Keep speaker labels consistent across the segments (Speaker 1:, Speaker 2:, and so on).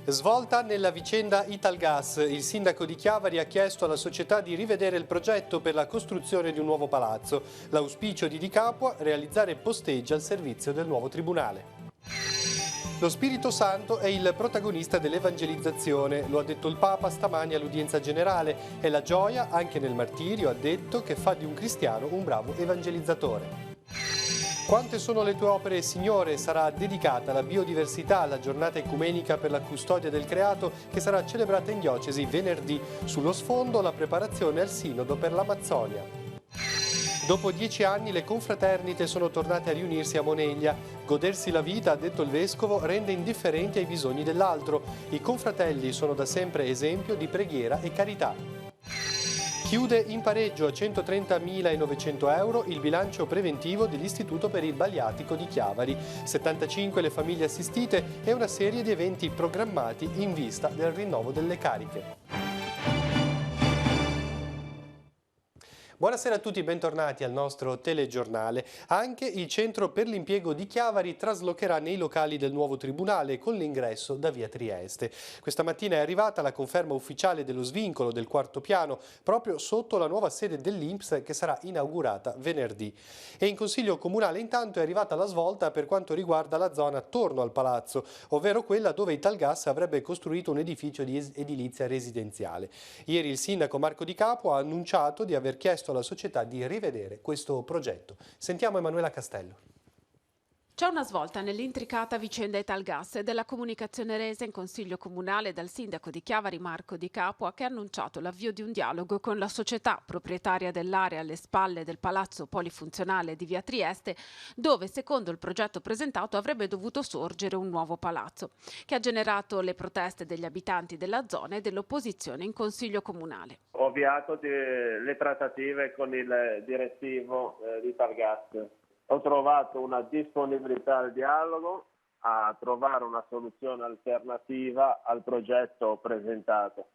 Speaker 1: Svolta nella vicenda Italgas. Il sindaco di Chiavari ha chiesto alla società di rivedere il progetto per la costruzione di un nuovo palazzo. L'auspicio di Di Capua, realizzare posteggi al servizio del nuovo tribunale. Lo Spirito Santo è il protagonista dell'evangelizzazione, lo ha detto il Papa stamani all'udienza generale. È la gioia, anche nel martirio, ha detto, che fa di un cristiano un bravo evangelizzatore. Quante sono le tue opere, Signore? Sarà dedicata alla biodiversità, alla giornata ecumenica per la custodia del creato che sarà celebrata in diocesi venerdì. Sullo sfondo la preparazione al sinodo per l'Amazzonia. Dopo 10 anni le confraternite sono tornate a riunirsi a Moneglia. Godersi la vita, ha detto il vescovo, rende indifferenti ai bisogni dell'altro. I confratelli sono da sempre esempio di preghiera e carità. Chiude in pareggio a 130.900 euro il bilancio preventivo dell'Istituto per il Baliatico di Chiavari. 75 le famiglie assistite e una serie di eventi programmati in vista del rinnovo delle cariche. Buonasera a tutti, bentornati al nostro telegiornale. Anche il Centro per l'Impiego di Chiavari traslocherà nei locali del nuovo tribunale con l'ingresso da via Trieste. Questa mattina è arrivata la conferma ufficiale dello svincolo del quarto piano proprio sotto la nuova sede dell'INPS che sarà inaugurata venerdì. E in Consiglio Comunale intanto è arrivata la svolta per quanto riguarda la zona attorno al palazzo, ovvero quella dove Italgas avrebbe costruito un edificio di edilizia residenziale. Ieri il sindaco Marco Di Capua ha annunciato di aver chiesto alla società di rivedere questo progetto. Sentiamo Emanuela Castello.
Speaker 2: C'è una svolta nell'intricata vicenda Italgas e della comunicazione resa in Consiglio Comunale dal sindaco di Chiavari Marco Di Capua, che ha annunciato l'avvio di un dialogo con la società proprietaria dell'area alle spalle del palazzo polifunzionale di via Trieste, dove secondo il progetto presentato avrebbe dovuto sorgere un nuovo palazzo, che ha generato le proteste degli abitanti della zona e dell'opposizione in Consiglio Comunale.
Speaker 3: Ho avviato le trattative con il direttivo di Italgas. Ho trovato una disponibilità al dialogo, a trovare una soluzione alternativa al progetto presentato,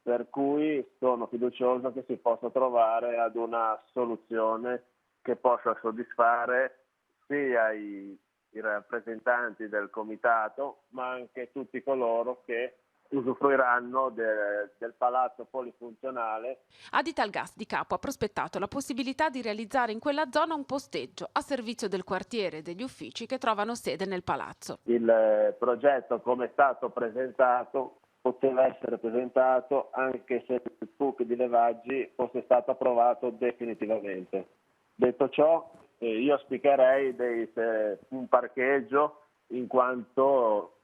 Speaker 3: per cui sono fiducioso che si possa trovare ad una soluzione che possa soddisfare sia i rappresentanti del comitato, ma anche tutti coloro che usufruiranno del palazzo polifunzionale.
Speaker 2: Ad Italgas Di Capua ha prospettato la possibilità di realizzare in quella zona un posteggio a servizio del quartiere e degli uffici che trovano sede nel palazzo.
Speaker 3: Il progetto, come è stato presentato, poteva essere presentato anche se il PUC di Levaggi fosse stato approvato definitivamente. Detto ciò, io auspicherei un parcheggio, in quanto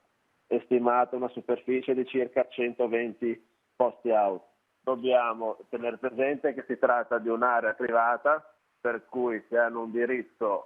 Speaker 3: è stimata una superficie di circa 120 posti auto. Dobbiamo tenere presente che si tratta di un'area privata, per cui se hanno un diritto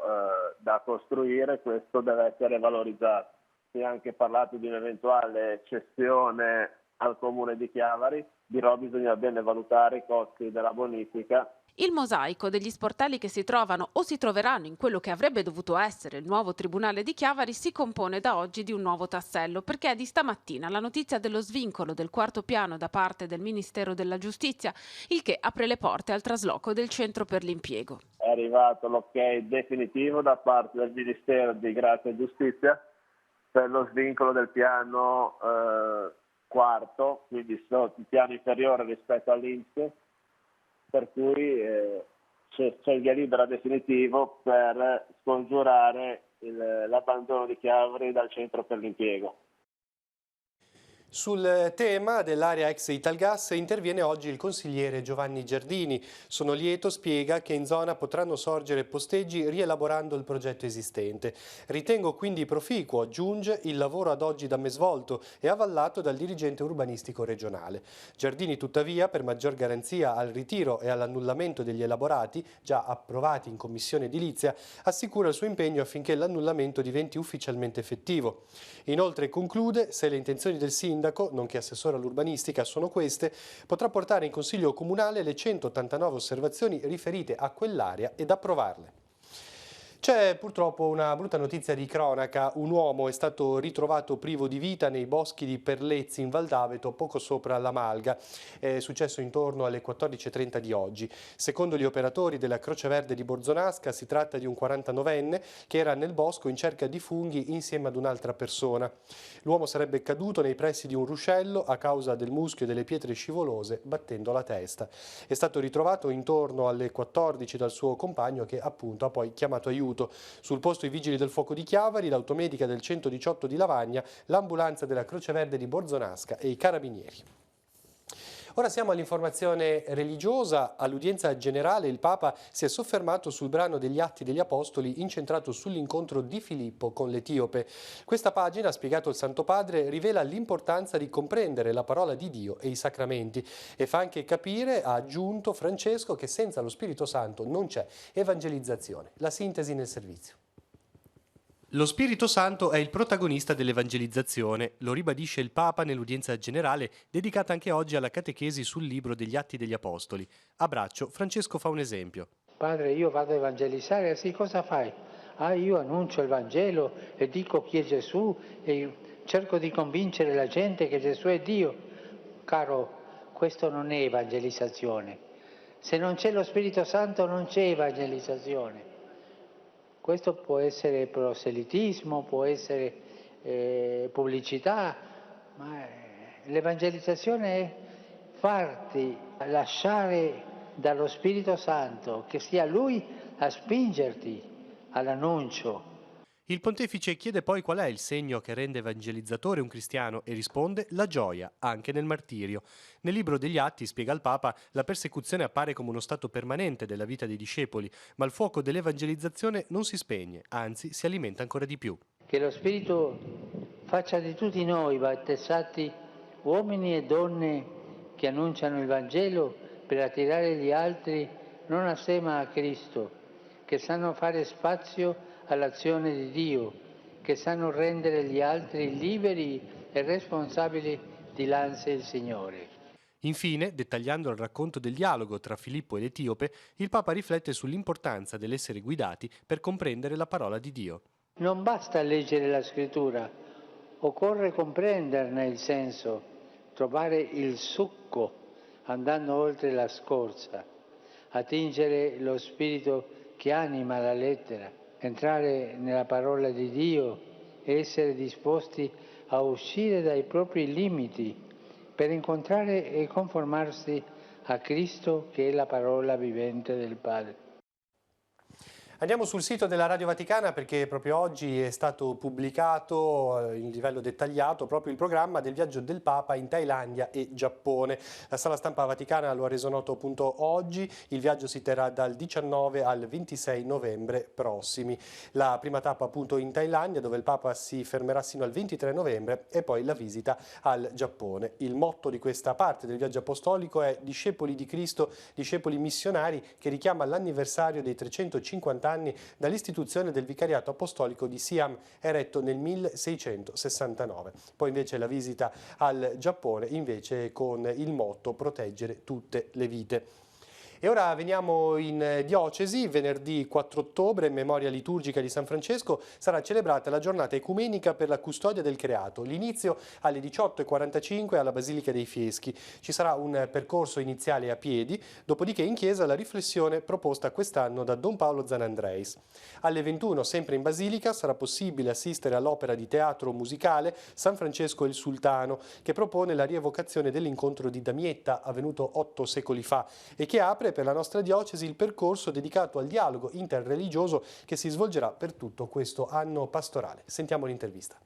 Speaker 3: da costruire, questo deve essere valorizzato. Si è anche parlato di un'eventuale cessione al Comune di Chiavari, però bisogna bene valutare i costi della bonifica.
Speaker 2: Il mosaico degli sportelli che si trovano o si troveranno in quello che avrebbe dovuto essere il nuovo Tribunale di Chiavari si compone da oggi di un nuovo tassello, perché è di stamattina la notizia dello svincolo del quarto piano da parte del Ministero della Giustizia, il che apre le porte al trasloco del Centro per l'Impiego.
Speaker 3: È arrivato l'ok definitivo da parte del Ministero di Grazia e Giustizia per lo svincolo del piano quarto, quindi il piano inferiore rispetto all'INPS, per cui c'è il via libera definitivo per scongiurare l'abbandono di Chiavari dal Centro per l'Impiego.
Speaker 1: Sul tema dell'area ex Italgas interviene oggi il consigliere Giovanni Giardini. Sono lieto, spiega, che in zona potranno sorgere posteggi rielaborando il progetto esistente. Ritengo quindi proficuo, aggiunge, il lavoro ad oggi da me svolto e avallato dal dirigente urbanistico regionale. Giardini tuttavia, per maggior garanzia al ritiro e all'annullamento degli elaborati, già approvati in Commissione Edilizia, assicura il suo impegno affinché l'annullamento diventi ufficialmente effettivo. Inoltre conclude, se le intenzioni del sindaco, nonché assessore all'urbanistica, sono queste, potrà portare in Consiglio Comunale le 189 osservazioni riferite a quell'area ed approvarle. C'è purtroppo una brutta notizia di cronaca. Un uomo è stato ritrovato privo di vita nei boschi di Perlezzi in Val d'Aveto, poco sopra la Malga. È successo intorno alle 14:30 di oggi. Secondo gli operatori della Croce Verde di Borzonasca si tratta di un 49enne che era nel bosco in cerca di funghi insieme ad un'altra persona. L'uomo sarebbe caduto nei pressi di un ruscello a causa del muschio e delle pietre scivolose, battendo la testa. È stato ritrovato intorno alle 14 dal suo compagno che appunto ha poi chiamato aiuto. Sul posto i vigili del fuoco di Chiavari, l'automedica del 118 di Lavagna, l'ambulanza della Croce Verde di Borzonasca e i carabinieri. Ora siamo all'informazione religiosa. All'udienza generale il Papa si è soffermato sul brano degli Atti degli Apostoli incentrato sull'incontro di Filippo con l'Etiope. Questa pagina, ha spiegato il Santo Padre, rivela l'importanza di comprendere la parola di Dio e i sacramenti e fa anche capire, ha aggiunto Francesco, che senza lo Spirito Santo non c'è evangelizzazione. La sintesi nel servizio. Lo Spirito Santo è il protagonista dell'evangelizzazione, lo ribadisce il Papa nell'udienza generale dedicata anche oggi alla catechesi sul libro degli Atti degli Apostoli. A braccio, Francesco fa un esempio.
Speaker 4: Padre, io vado a evangelizzare, sì, cosa fai? Io annuncio il Vangelo e dico chi è Gesù e cerco di convincere la gente che Gesù è Dio. Caro, questo non è evangelizzazione. Se non c'è lo Spirito Santo non c'è evangelizzazione. Questo può essere proselitismo, può essere pubblicità, ma l'evangelizzazione è farti lasciare dallo Spirito Santo, che sia Lui a spingerti all'annuncio.
Speaker 1: Il pontefice chiede poi qual è il segno che rende evangelizzatore un cristiano e risponde la gioia, anche nel martirio. Nel libro degli Atti, spiega il Papa, la persecuzione appare come uno stato permanente della vita dei discepoli, ma il fuoco dell'evangelizzazione non si spegne, anzi si alimenta ancora di più.
Speaker 4: Che lo Spirito faccia di tutti noi battezzati uomini e donne che annunciano il Vangelo per attirare gli altri non a sé ma a Cristo, che sanno fare spazio all'azione di Dio, che sanno rendere gli altri liberi e responsabili dinanzi al Signore.
Speaker 1: Infine, dettagliando il racconto del dialogo tra Filippo e l'Etiope, il Papa riflette sull'importanza dell'essere guidati per comprendere la parola di Dio.
Speaker 4: Non basta leggere la Scrittura, occorre comprenderne il senso, trovare il succo andando oltre la scorza, attingere lo spirito che anima la lettera, entrare nella parola di Dio e essere disposti a uscire dai propri limiti per incontrare e conformarsi a Cristo, che è la parola vivente del Padre.
Speaker 1: Andiamo sul sito della Radio Vaticana perché proprio oggi è stato pubblicato in livello dettagliato proprio il programma del viaggio del Papa in Thailandia e Giappone. La Sala Stampa Vaticana lo ha reso noto appunto oggi, il viaggio si terrà dal 19 al 26 novembre prossimi. La prima tappa appunto in Thailandia dove il Papa si fermerà sino al 23 novembre e poi la visita al Giappone. Il motto di questa parte del viaggio apostolico è Discepoli di Cristo, discepoli missionari, che richiama l'anniversario dei 350 anni dall'istituzione del vicariato apostolico di Siam, eretto nel 1669. Poi invece la visita al Giappone invece con il motto Proteggere tutte le vite. E ora veniamo in diocesi. Venerdì 4 ottobre, in memoria liturgica di San Francesco, sarà celebrata la giornata ecumenica per la custodia del creato. L'inizio alle 18:45 alla Basilica dei Fieschi. Ci sarà un percorso iniziale a piedi, dopodiché in chiesa la riflessione proposta quest'anno da Don Paolo Zanandreis. Alle 21, sempre in Basilica, sarà possibile assistere all'opera di teatro musicale San Francesco il Sultano, che propone la rievocazione dell'incontro di Damietta, avvenuto 8 secoli fa, e che apre per la nostra diocesi il percorso dedicato al dialogo interreligioso che si svolgerà per tutto questo anno pastorale. Sentiamo l'intervista.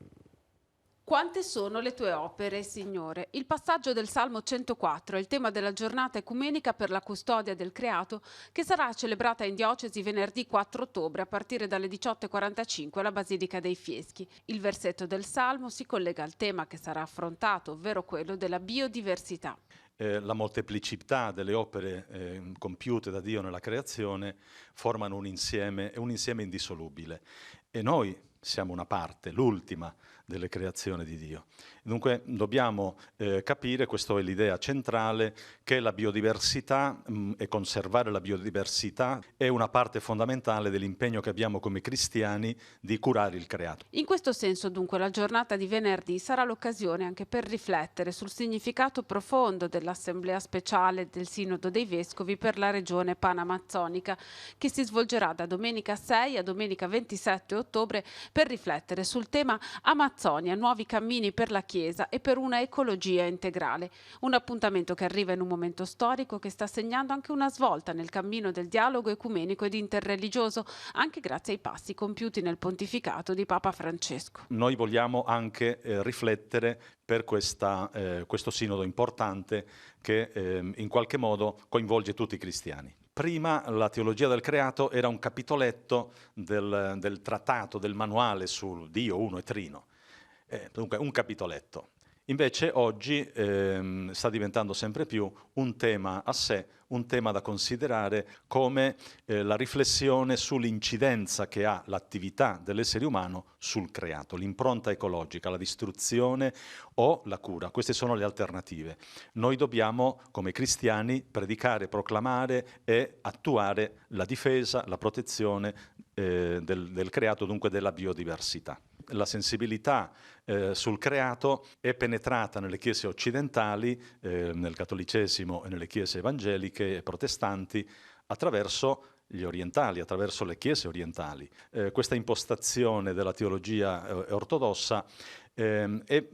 Speaker 2: Quante sono le tue opere, Signore? Il passaggio del Salmo 104 è il tema della giornata ecumenica per la custodia del creato che sarà celebrata in diocesi venerdì 4 ottobre a partire dalle 18:45 alla Basilica dei Fieschi. Il versetto del Salmo si collega al tema che sarà affrontato, ovvero quello della biodiversità.
Speaker 5: La molteplicità delle opere compiute da Dio nella creazione formano un insieme indissolubile e noi siamo una parte, l'ultima delle creazioni di Dio. Dunque dobbiamo capire, questa è l'idea centrale, che la biodiversità e conservare la biodiversità è una parte fondamentale dell'impegno che abbiamo come cristiani di curare il creato.
Speaker 2: In questo senso, dunque, la giornata di venerdì sarà l'occasione anche per riflettere sul significato profondo dell'Assemblea speciale del Sinodo dei Vescovi per la regione panamazzonica, che si svolgerà da domenica 6 a domenica 27 ottobre per riflettere sul tema Amazzonia, nuovi cammini per la Chiesa e per una ecologia integrale. Un appuntamento che arriva in un momento storico che sta segnando anche una svolta nel cammino del dialogo ecumenico ed interreligioso, anche grazie ai passi compiuti nel pontificato di Papa Francesco.
Speaker 5: Noi vogliamo anche riflettere per questo sinodo importante che in qualche modo coinvolge tutti i cristiani. Prima la teologia del creato era un capitoletto del trattato, del manuale sul Dio uno e trino. Dunque un capitoletto. Invece oggi sta diventando sempre più un tema a sé, un tema da considerare come la riflessione sull'incidenza che ha l'attività dell'essere umano sul creato, l'impronta ecologica, la distruzione o la cura. Queste sono le alternative. Noi dobbiamo, come cristiani, predicare, proclamare e attuare la difesa, la protezione del creato, dunque della biodiversità. La sensibilità sul creato è penetrata nelle chiese occidentali, nel cattolicesimo e nelle chiese evangeliche e protestanti, attraverso gli orientali, attraverso le chiese orientali. Questa impostazione della teologia ortodossa è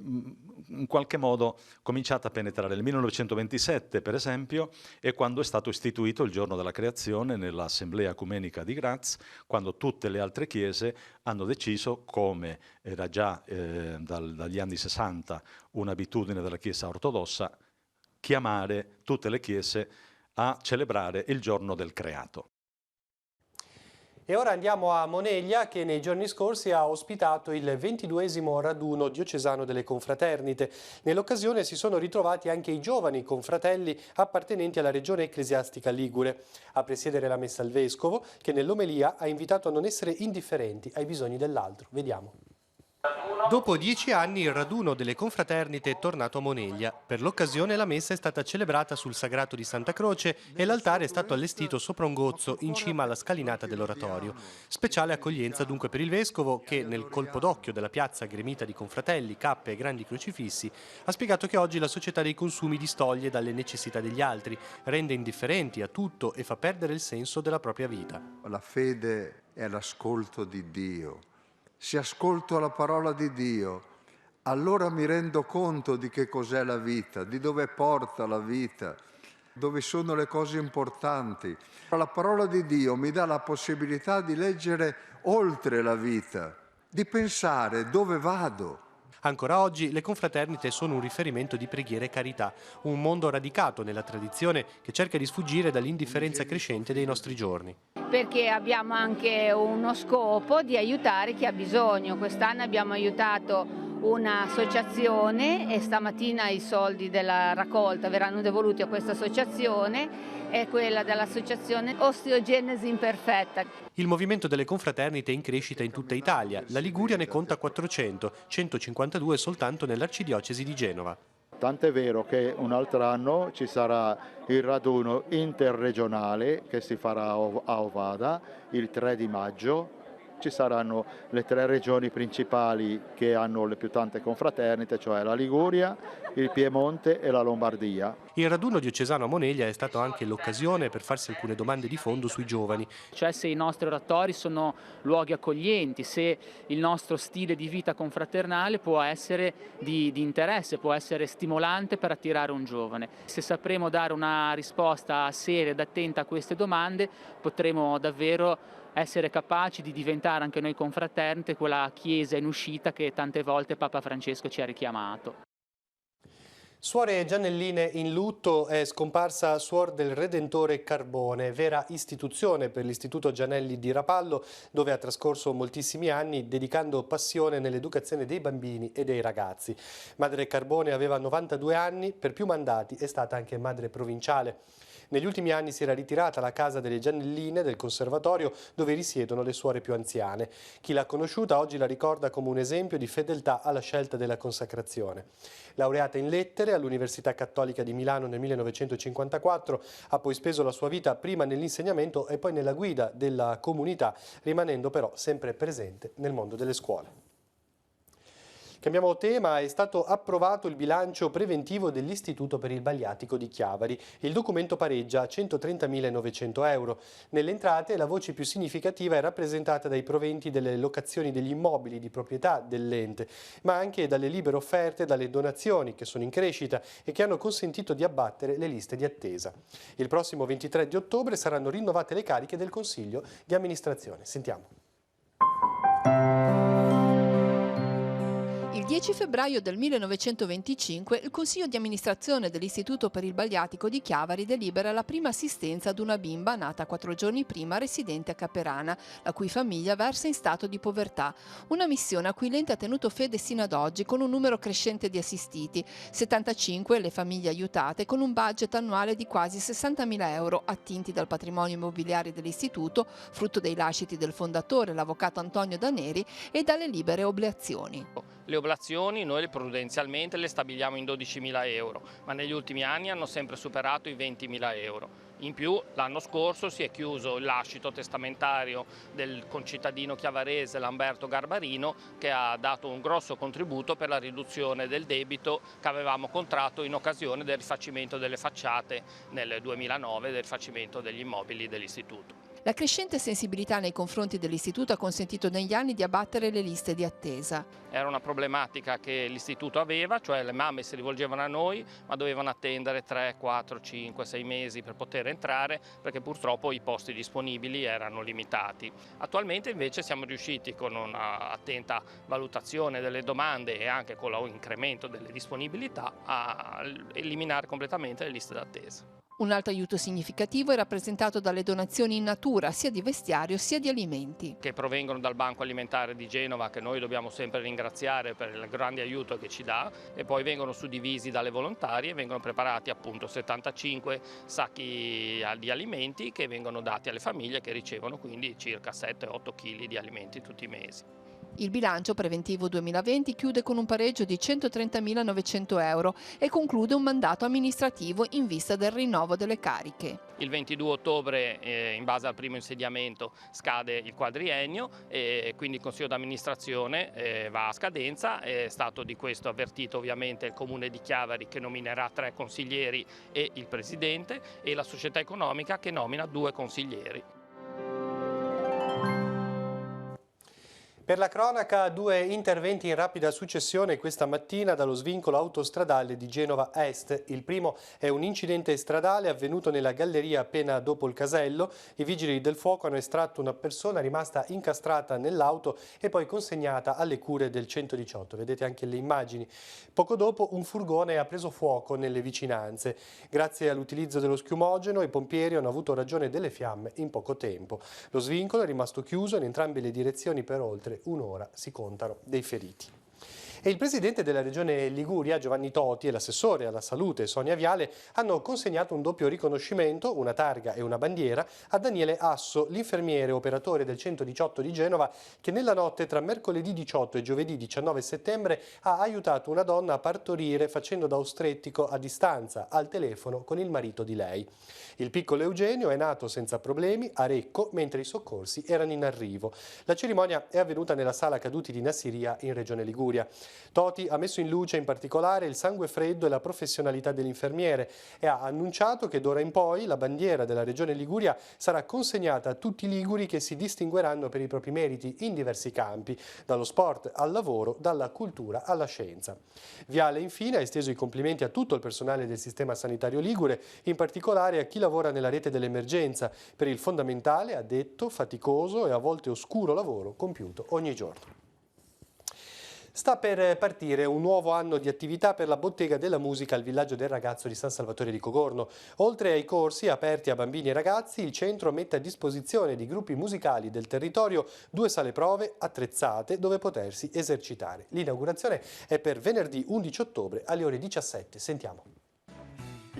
Speaker 5: in qualche modo cominciata a penetrare. Nel 1927, per esempio, è quando è stato istituito il giorno della creazione nell'Assemblea Ecumenica di Graz, quando tutte le altre chiese hanno deciso, come era già dagli anni 60 un'abitudine della Chiesa ortodossa, chiamare tutte le chiese a celebrare il giorno del creato.
Speaker 1: E ora andiamo a Moneglia, che nei giorni scorsi ha ospitato il 22esimo raduno diocesano delle confraternite. Nell'occasione si sono ritrovati anche i giovani confratelli appartenenti alla regione ecclesiastica ligure. A presiedere la messa il vescovo, che nell'omelia ha invitato a non essere indifferenti ai bisogni dell'altro. Vediamo. Dopo 10 anni il raduno delle confraternite è tornato a Moneglia. Per l'occasione la messa è stata celebrata sul Sagrato di Santa Croce e l'altare è stato allestito sopra un gozzo in cima alla scalinata dell'oratorio. Speciale accoglienza dunque per il vescovo che, nel colpo d'occhio della piazza gremita di confratelli, cappe e grandi crocifissi, ha spiegato che oggi la società dei consumi distoglie dalle necessità degli altri, rende indifferenti a tutto e fa perdere il senso della propria vita.
Speaker 6: La fede è l'ascolto di Dio. Se ascolto la parola di Dio, allora mi rendo conto di che cos'è la vita, di dove porta la vita, dove sono le cose importanti. La parola di Dio mi dà la possibilità di leggere oltre la vita, di pensare dove vado.
Speaker 1: Ancora oggi le confraternite sono un riferimento di preghiera e carità, un mondo radicato nella tradizione che cerca di sfuggire dall'indifferenza crescente dei nostri giorni.
Speaker 7: Perché abbiamo anche uno scopo di aiutare chi ha bisogno. Quest'anno abbiamo aiutato un'associazione e stamattina i soldi della raccolta verranno devoluti a questa associazione, è quella dell'associazione Osteogenesi Imperfetta.
Speaker 1: Il movimento delle confraternite è in crescita in tutta Italia. La Liguria ne conta 400, 152 soltanto nell'arcidiocesi di Genova.
Speaker 8: Tant'è vero che un altro anno ci sarà il raduno interregionale che si farà a Ovada il 3 di maggio. Ci saranno le 3 regioni principali che hanno le più tante confraternite, cioè la Liguria, il Piemonte e la Lombardia.
Speaker 1: Il raduno diocesano a Moneglia è stato anche l'occasione per farsi alcune domande di fondo sui giovani.
Speaker 9: Cioè se i nostri oratori sono luoghi accoglienti, se il nostro stile di vita confraternale può essere di interesse, può essere stimolante per attirare un giovane. Se sapremo dare una risposta seria ed attenta a queste domande, potremo davvero essere capaci di diventare anche noi confraternite quella chiesa in uscita che tante volte Papa Francesco ci ha richiamato.
Speaker 1: Suore Giannelline in lutto, è scomparsa Suor del Redentore Carbone, vera istituzione per l'Istituto Gianelli di Rapallo, dove ha trascorso moltissimi anni dedicando passione nell'educazione dei bambini e dei ragazzi. Madre Carbone aveva 92 anni, per più mandati è stata anche madre provinciale. Negli ultimi anni si era ritirata alla casa delle Giannelline del conservatorio dove risiedono le suore più anziane. Chi l'ha conosciuta oggi la ricorda come un esempio di fedeltà alla scelta della consacrazione. Laureata in lettere all'Università Cattolica di Milano nel 1954, ha poi speso la sua vita prima nell'insegnamento e poi nella guida della comunità, rimanendo però sempre presente nel mondo delle scuole. Cambiamo tema, è stato approvato il bilancio preventivo dell'Istituto per il Baliatico di Chiavari. Il documento pareggia a 130.900 euro. Nelle entrate la voce più significativa è rappresentata dai proventi delle locazioni degli immobili di proprietà dell'ente, ma anche dalle libere offerte e dalle donazioni che sono in crescita e che hanno consentito di abbattere le liste di attesa. Il prossimo 23 di ottobre saranno rinnovate le cariche del Consiglio di amministrazione. Sentiamo.
Speaker 10: Il 10 febbraio del 1925 il Consiglio di amministrazione dell'Istituto per il Baliatico di Chiavari delibera la prima assistenza ad una bimba nata 4 giorni prima residente a Caperana, la cui famiglia versa in stato di povertà. Una missione a cui l'ente ha tenuto fede sino ad oggi con un numero crescente di assistiti, 75 le famiglie aiutate con un budget annuale di quasi 60.000 euro attinti dal patrimonio immobiliare dell'Istituto, frutto dei lasciti del fondatore, l'avvocato Antonio Daneri, e dalle libere oblazioni.
Speaker 11: Le oblazioni noi prudenzialmente le stabiliamo in 12.000 euro, ma negli ultimi anni hanno sempre superato i 20.000 euro. In più l'anno scorso si è chiuso il lascito testamentario del concittadino chiavarese Lamberto Garbarino, che ha dato un grosso contributo per la riduzione del debito che avevamo contratto in occasione del rifacimento delle facciate nel 2009, del rifacimento degli immobili dell'Istituto.
Speaker 10: La crescente sensibilità nei confronti dell'Istituto ha consentito negli anni di abbattere le liste di attesa.
Speaker 11: Era una problematica che l'Istituto aveva, cioè le mamme si rivolgevano a noi ma dovevano attendere 3, 4, 5, 6 mesi per poter entrare, perché purtroppo i posti disponibili erano limitati. Attualmente invece siamo riusciti, con un'attenta valutazione delle domande e anche con l'incremento delle disponibilità, a eliminare completamente le liste d'attesa.
Speaker 10: Un altro aiuto significativo è rappresentato dalle donazioni in natura, sia di vestiario sia di alimenti.
Speaker 11: Che provengono dal Banco Alimentare di Genova, che noi dobbiamo sempre ringraziare per il grande aiuto che ci dà, e poi vengono suddivisi dalle volontarie e vengono preparati appunto 75 sacchi di alimenti che vengono dati alle famiglie, che ricevono quindi circa 7-8 kg di alimenti tutti i mesi.
Speaker 10: Il bilancio preventivo 2020 chiude con un pareggio di 130.900 euro e conclude un mandato amministrativo in vista del rinnovo delle cariche.
Speaker 11: Il 22 ottobre, in base al primo insediamento, scade il quadriennio e quindi il Consiglio d'amministrazione va a scadenza. È stato di questo avvertito ovviamente il Comune di Chiavari, che nominerà 3 consiglieri e il Presidente, e la società economica, che nomina 2 consiglieri.
Speaker 1: Per la cronaca, 2 interventi in rapida successione questa mattina dallo svincolo autostradale di Genova Est. Il primo è un incidente stradale avvenuto nella galleria appena dopo il casello. I vigili del fuoco hanno estratto una persona rimasta incastrata nell'auto e poi consegnata alle cure del 118. Vedete anche le immagini. Poco dopo un furgone ha preso fuoco nelle vicinanze. Grazie all'utilizzo dello schiumogeno i pompieri hanno avuto ragione delle fiamme in poco tempo. Lo svincolo è rimasto chiuso in entrambe le direzioni per oltre un'ora, si contano dei feriti. E il presidente della regione Liguria, Giovanni Toti, e l'assessore alla salute, Sonia Viale, hanno consegnato un doppio riconoscimento, una targa e una bandiera, a Daniele Asso, l'infermiere operatore del 118 di Genova, che nella notte tra mercoledì 18 e giovedì 19 settembre ha aiutato una donna a partorire facendo da ostrettico a distanza, al telefono, con il marito di lei. Il piccolo Eugenio è nato senza problemi a Recco, mentre i soccorsi erano in arrivo. La cerimonia è avvenuta nella sala caduti di Nassiria in regione Liguria. Toti ha messo in luce in particolare il sangue freddo e la professionalità dell'infermiere e ha annunciato che d'ora in poi la bandiera della regione Liguria sarà consegnata a tutti i liguri che si distingueranno per i propri meriti in diversi campi, dallo sport al lavoro, dalla cultura alla scienza. Viale infine ha esteso i complimenti a tutto il personale del sistema sanitario ligure, in particolare a chi lavora nella rete dell'emergenza, per il fondamentale, ha detto, faticoso e a volte oscuro lavoro compiuto ogni giorno. Sta per partire un nuovo anno di attività per la Bottega della Musica al Villaggio del Ragazzo di San Salvatore di Cogorno. Oltre ai corsi aperti a bambini e ragazzi, il centro mette a disposizione di gruppi musicali del territorio 2 sale prove attrezzate dove potersi esercitare. L'inaugurazione è per venerdì 11 ottobre alle ore 17. Sentiamo.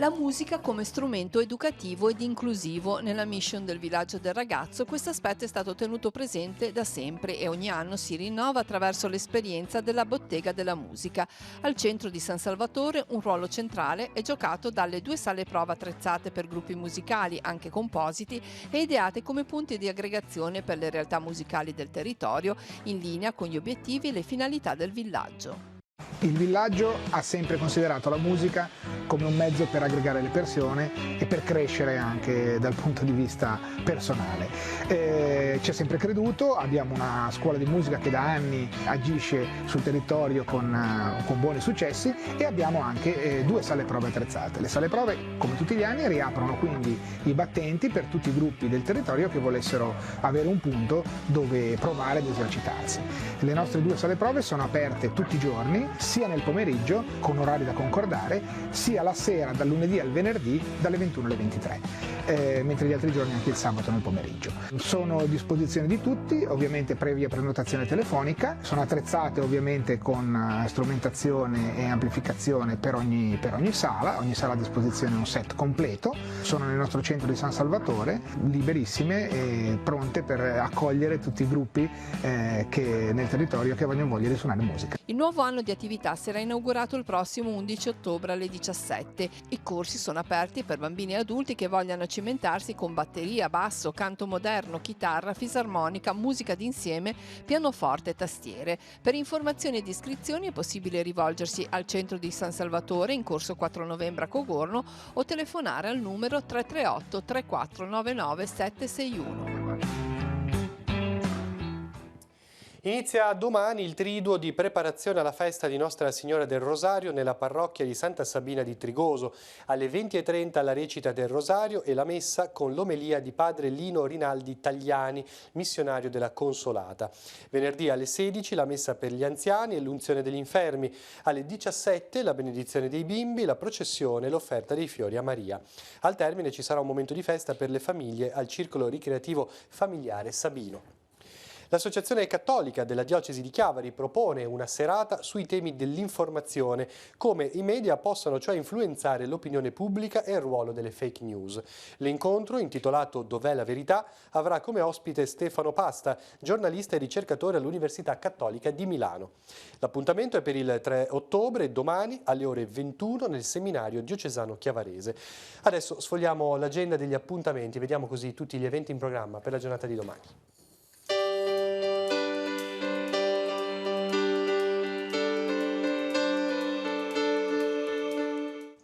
Speaker 10: La musica come strumento educativo ed inclusivo. Nella mission del Villaggio del Ragazzo questo aspetto è stato tenuto presente da sempre e ogni anno si rinnova attraverso l'esperienza della Bottega della Musica. Al centro di San Salvatore un ruolo centrale è giocato dalle 2 sale prova attrezzate per gruppi musicali, anche compositi, e ideate come punti di aggregazione per le realtà musicali del territorio, in linea con gli obiettivi e le finalità del villaggio.
Speaker 12: Il villaggio ha sempre considerato la musica come un mezzo per aggregare le persone e per crescere anche dal punto di vista personale. Ci ha sempre creduto, abbiamo una scuola di musica che da anni agisce sul territorio con buoni successi e abbiamo anche 2 sale prove attrezzate. Le sale prove, come tutti gli anni, riaprono quindi i battenti per tutti i gruppi del territorio che volessero avere un punto dove provare ad esercitarsi. Le nostre 2 sale prove sono aperte tutti i giorni, sia nel pomeriggio con orari da concordare, sia la sera dal lunedì al venerdì dalle 21 alle 23, mentre gli altri giorni anche il sabato nel pomeriggio. Sono a disposizione di tutti, ovviamente previa prenotazione telefonica, sono attrezzate ovviamente con strumentazione e amplificazione per ogni sala a disposizione un set completo, sono nel nostro centro di San Salvatore, liberissime e pronte per accogliere tutti i gruppi che nel territorio che vogliono voglia di suonare musica.
Speaker 10: Il nuovo anno di attività sarà inaugurato il prossimo 11 ottobre alle 17. I corsi sono aperti per bambini e adulti che vogliano cimentarsi con batteria, basso, canto moderno, chitarra, fisarmonica, musica d'insieme, pianoforte e tastiere. Per informazioni ed iscrizioni è possibile rivolgersi al centro di San Salvatore in corso 4 novembre a Cogorno o telefonare al numero 338 3499 761.
Speaker 1: Inizia domani il triduo di preparazione alla festa di Nostra Signora del Rosario nella parrocchia di Santa Sabina di Trigoso. Alle 20:30 la recita del Rosario e la messa con l'omelia di padre Lino Rinaldi Tagliani, missionario della Consolata. Venerdì alle 16 la messa per gli anziani e l'unzione degli infermi. Alle 17 la benedizione dei bimbi, la processione e l'offerta dei fiori a Maria. Al termine ci sarà un momento di festa per le famiglie al Circolo Ricreativo Familiare Sabino. L'Associazione Cattolica della Diocesi di Chiavari propone una serata sui temi dell'informazione, come i media possano cioè influenzare l'opinione pubblica e il ruolo delle fake news. L'incontro, intitolato Dov'è la verità?, avrà come ospite Stefano Pasta, giornalista e ricercatore all'Università Cattolica di Milano. L'appuntamento è per il 3 ottobre, domani, alle ore 21 nel seminario diocesano chiavarese. Adesso sfogliamo l'agenda degli appuntamenti, vediamo così tutti gli eventi in programma per la giornata di domani.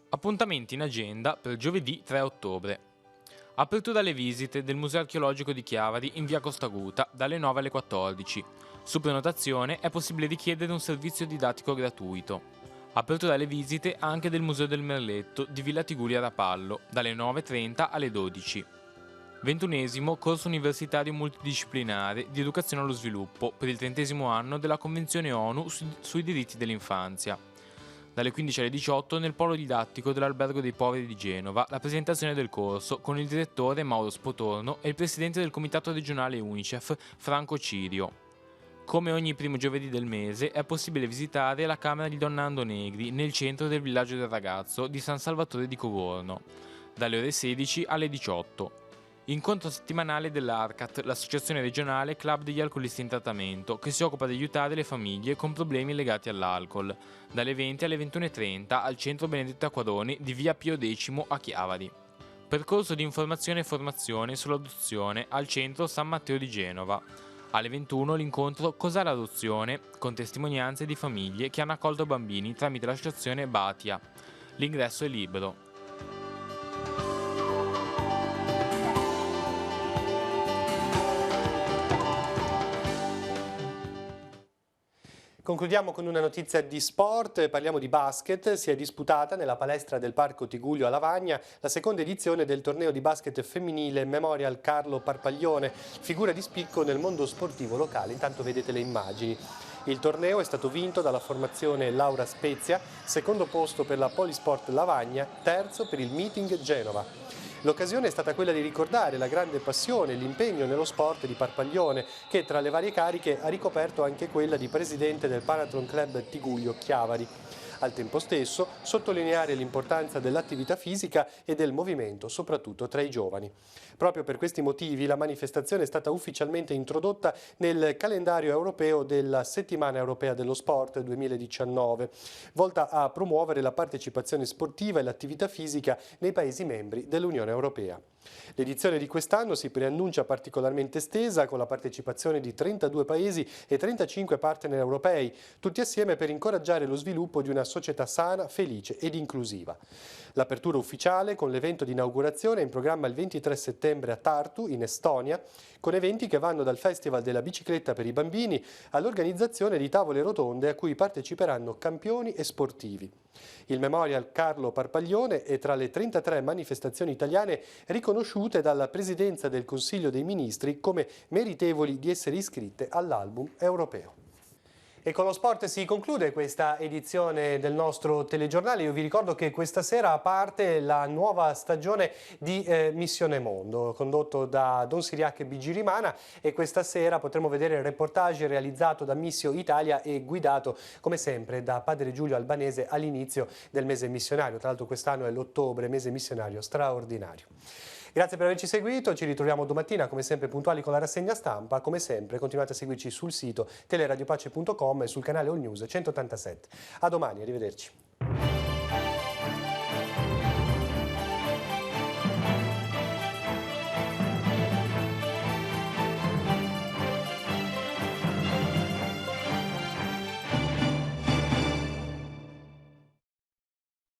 Speaker 13: Appuntamenti in agenda per giovedì 3 ottobre. Apertura alle visite del Museo Archeologico di Chiavari in via Costaguta dalle 9 alle 14. Su prenotazione è possibile richiedere un servizio didattico gratuito. Apertura alle visite anche del Museo del Merletto di Villa Tigulia Rapallo dalle 9:30 alle 12. 21° corso universitario multidisciplinare di educazione allo sviluppo per il 30° anno della Convenzione ONU sui diritti dell'infanzia. Dalle 15 alle 18 nel polo didattico dell'Albergo dei Poveri di Genova la presentazione del corso con il direttore Mauro Spotorno e il presidente del comitato regionale UNICEF Franco Cirio. Come ogni primo giovedì del mese è possibile visitare la Camera di Donnando Negri nel centro del Villaggio del Ragazzo di San Salvatore di Cogorno, dalle ore 16 alle 18. Incontro settimanale dell'ARCAT, l'associazione regionale Club degli alcolisti in trattamento, che si occupa di aiutare le famiglie con problemi legati all'alcol, dalle 20 alle 21:30 al centro Benedetto Acquaroni di via Pio X a Chiavari. Percorso di informazione e formazione sull'adozione al centro San Matteo di Genova. Alle 21 l'incontro Cos'è l'adozione? Con testimonianze di famiglie che hanno accolto bambini tramite l'associazione Batia. L'ingresso è libero.
Speaker 1: Concludiamo con una notizia di sport, parliamo di basket. Si è disputata nella palestra del Parco Tigullio a Lavagna la seconda edizione del torneo di basket femminile Memorial Carlo Parpaglione, figura di spicco nel mondo sportivo locale. Intanto vedete le immagini. Il torneo è stato vinto dalla formazione Laura Spezia, secondo posto per la Polisport Lavagna, terzo per il Meeting Genova. L'occasione è stata quella di ricordare la grande passione e l'impegno nello sport di Parpaglione, che tra le varie cariche ha ricoperto anche quella di presidente del Parathlon Club Tigullio Chiavari. Al tempo stesso, sottolineare l'importanza dell'attività fisica e del movimento, soprattutto tra i giovani. Proprio per questi motivi la manifestazione è stata ufficialmente introdotta nel calendario europeo della Settimana Europea dello Sport 2019, volta a promuovere la partecipazione sportiva e l'attività fisica nei Paesi membri dell'Unione Europea. L'edizione di quest'anno si preannuncia particolarmente estesa, con la partecipazione di 32 paesi e 35 partner europei, tutti assieme per incoraggiare lo sviluppo di una società sana, felice ed inclusiva. L'apertura ufficiale con l'evento di inaugurazione è in programma il 23 settembre a Tartu, in Estonia, con eventi che vanno dal Festival della bicicletta per i bambini all'organizzazione di tavole rotonde a cui parteciperanno campioni e sportivi. Il Memorial Carlo Parpaglione è tra le 33 manifestazioni italiane riconosciute dalla Presidenza del Consiglio dei Ministri come meritevoli di essere iscritte all'album europeo. E con lo sport si conclude questa edizione del nostro telegiornale. Io vi ricordo che questa sera parte la nuova stagione di Missione Mondo, condotto da Don Siriac e Bigi Rimana, e questa sera potremo vedere il reportage realizzato da Missio Italia e guidato come sempre da Padre Giulio Albanese all'inizio del mese missionario. Tra l'altro quest'anno è l'ottobre, mese missionario straordinario. Grazie per averci seguito, ci ritroviamo domattina come sempre puntuali con la rassegna stampa. Come sempre continuate a seguirci sul sito teleradiopACE.com e sul canale All News 187. A domani, arrivederci.